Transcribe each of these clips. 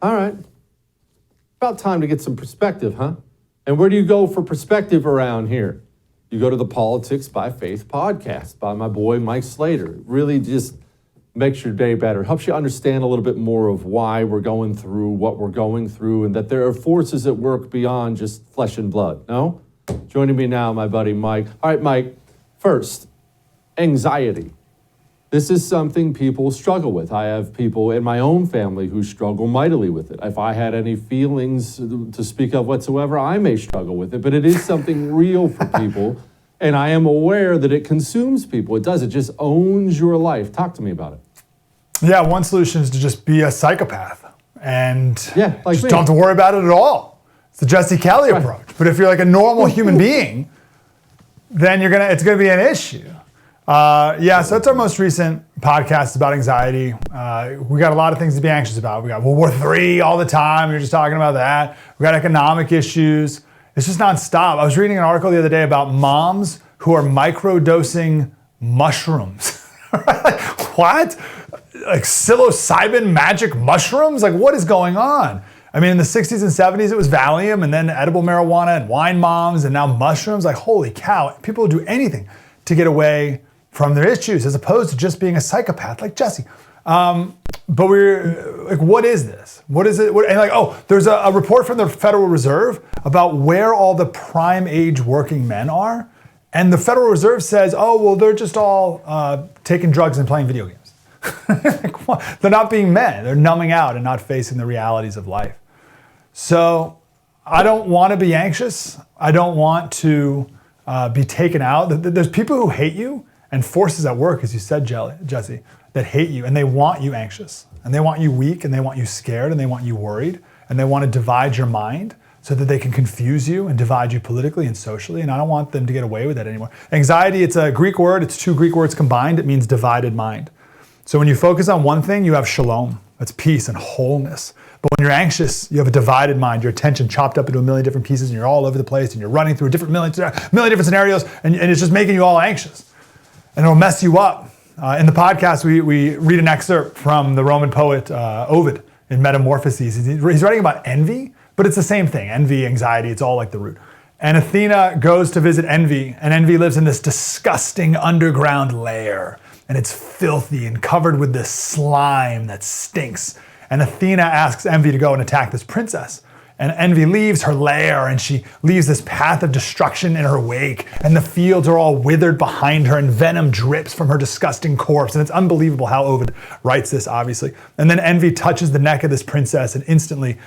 All right. About time to get some perspective, huh? And where do you go for perspective around here? You go to the Politics by Faith podcast by my boy Mike Slater. It really just makes your day better. Helps you understand a little bit more of why we're going through what we're going through and that there are forces at work beyond just flesh and blood. No? Joining me now, my buddy Mike. All right, Mike, first, anxiety. This is something people struggle with. I have people in my own family who struggle mightily with it. If I had any feelings to speak of whatsoever, I may struggle with it, but it is something real for people, and I am aware that it consumes people. It does. It just owns your life. Talk to me about it. Yeah, one solution is to just be a psychopath and like just me. don't have to worry about it at all. It's the Jesse Kelly approach. But if you're like a normal human being, then it's gonna be an issue. So that's our most recent podcast about anxiety. We got a lot of things to be anxious about. We got World War III all the time. We were just talking about that. We got economic issues. It's just nonstop. I was reading an article the other day about moms who are microdosing mushrooms. What? Like psilocybin magic mushrooms? Like what is going on? I mean, in the 60s and 70s, it was Valium and then edible marijuana and wine moms and now mushrooms. Like, holy cow, people will do anything to get away from their issues as opposed to just being a psychopath like Jesse. But we're like, what is this? What is it? There's a report from the Federal Reserve about where all the prime age working men are. And the Federal Reserve says, they're just all taking drugs and playing video games. They're not being men. They're numbing out and not facing the realities of life. So I don't want to be anxious. I don't want to be taken out. There's people who hate you and forces at work, as you said, Jesse, that hate you and they want you anxious and they want you weak and they want you scared and they want you worried and they want to divide your mind so that they can confuse you and divide you politically and socially. And I don't want them to get away with that anymore. Anxiety, it's a Greek word. It's two Greek words combined. It means divided mind. So when you focus on one thing, you have shalom. That's peace and wholeness. But when you're anxious, you have a divided mind. Your attention chopped up into a million different pieces and you're all over the place and you're running through million different scenarios and it's just making you all anxious. And it'll mess you up. In the podcast, we read an excerpt from the Roman poet Ovid in Metamorphoses. He's writing about envy, but it's the same thing. Envy, anxiety, it's all like the root. And Athena goes to visit Envy, and Envy lives in this disgusting underground lair. And it's filthy and covered with this slime that stinks. And Athena asks Envy to go and attack this princess. And Envy leaves her lair and she leaves this path of destruction in her wake. And the fields are all withered behind her and venom drips from her disgusting corpse. And it's unbelievable how Ovid writes this, obviously. And then Envy touches the neck of this princess and instantly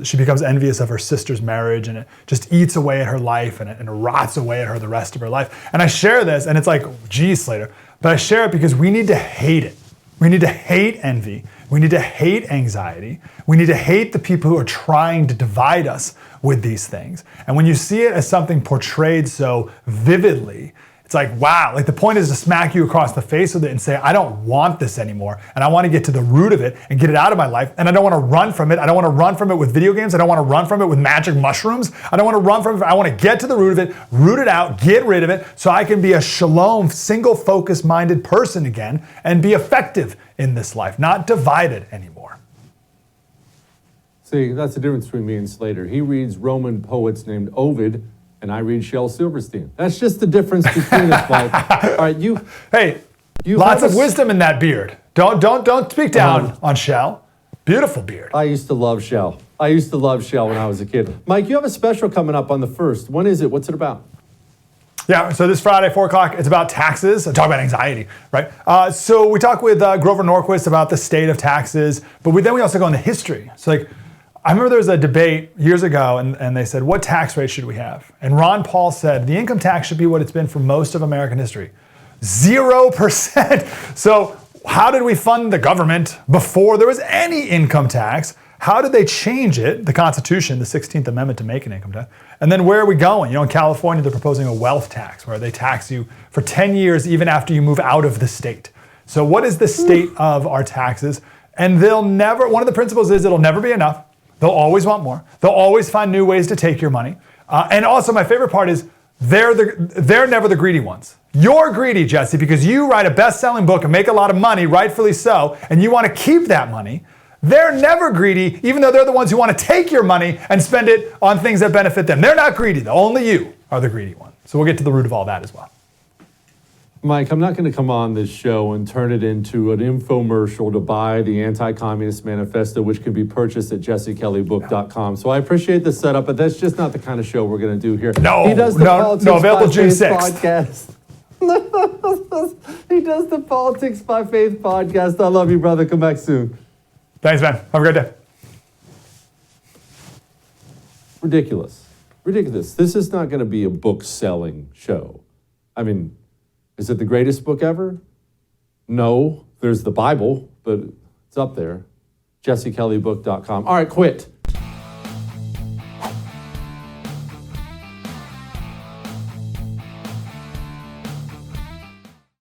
she becomes envious of her sister's marriage and it just eats away at her life and it rots away at her the rest of her life. And I share this and it's like, geez, Slater. But I share it because we need to hate it. We need to hate envy. We need to hate anxiety. We need to hate the people who are trying to divide us with these things. And when you see it as something portrayed so vividly, it's like, wow, like the point is to smack you across the face with it and say, I don't want this anymore. And I want to get to the root of it and get it out of my life. And I don't want to run from it. I don't want to run from it with video games. I don't want to run from it with magic mushrooms. I don't want to run from it. I want to get to the root of it, root it out, get rid of it so I can be a shalom, single focus minded person again and be effective in this life, not divided anymore. See, that's the difference between me and Slater. He reads Roman poets named Ovid, and I read Shel Silverstein. That's just the difference between us, Mike. All right, you lots of wisdom in that beard. Don't speak down on Shel. Beautiful beard. I used to love Shel. I used to love Shel when I was a kid. Mike, you have a special coming up on the 1st. When is it? What's it about? Yeah, so this Friday, 4 o'clock, it's about taxes. I talk about anxiety, right? So we talk with Grover Norquist about the state of taxes, but then we also go into history. So like, I remember there was a debate years ago and they said, what tax rate should we have? And Ron Paul said, the income tax should be what it's been for most of American history. 0%. So how did we fund the government before there was any income tax? How did they change it, the Constitution, the 16th Amendment, to make an income tax? And then where are we going? You know, in California, they're proposing a wealth tax where they tax you for 10 years even after you move out of the state. So what is the state of our taxes? And one of the principles is it'll never be enough. They'll always want more. They'll always find new ways to take your money. And also my favorite part is they're never the greedy ones. You're greedy, Jesse, because you write a best-selling book and make a lot of money, rightfully so, and you want to keep that money. They're never greedy, even though they're the ones who want to take your money and spend it on things that benefit them. They're not greedy, though. Only you are the greedy one. So we'll get to the root of all that as well. Mike, I'm not going to come on this show and turn it into an infomercial to buy the Anti-Communist Manifesto, which can be purchased at jessekellybook.com. So I appreciate the setup, but that's just not the kind of show we're going to do here. No, he does the Politics available by June Faith 6th. podcast. He does the Politics by Faith podcast. I love you, brother. Come back soon. Thanks, man. Have a great day. Ridiculous. Ridiculous. This is not going to be a book-selling show. I mean, is it the greatest book ever? No. There's the Bible, but it's up there. jessekellybook.com. All right, quit.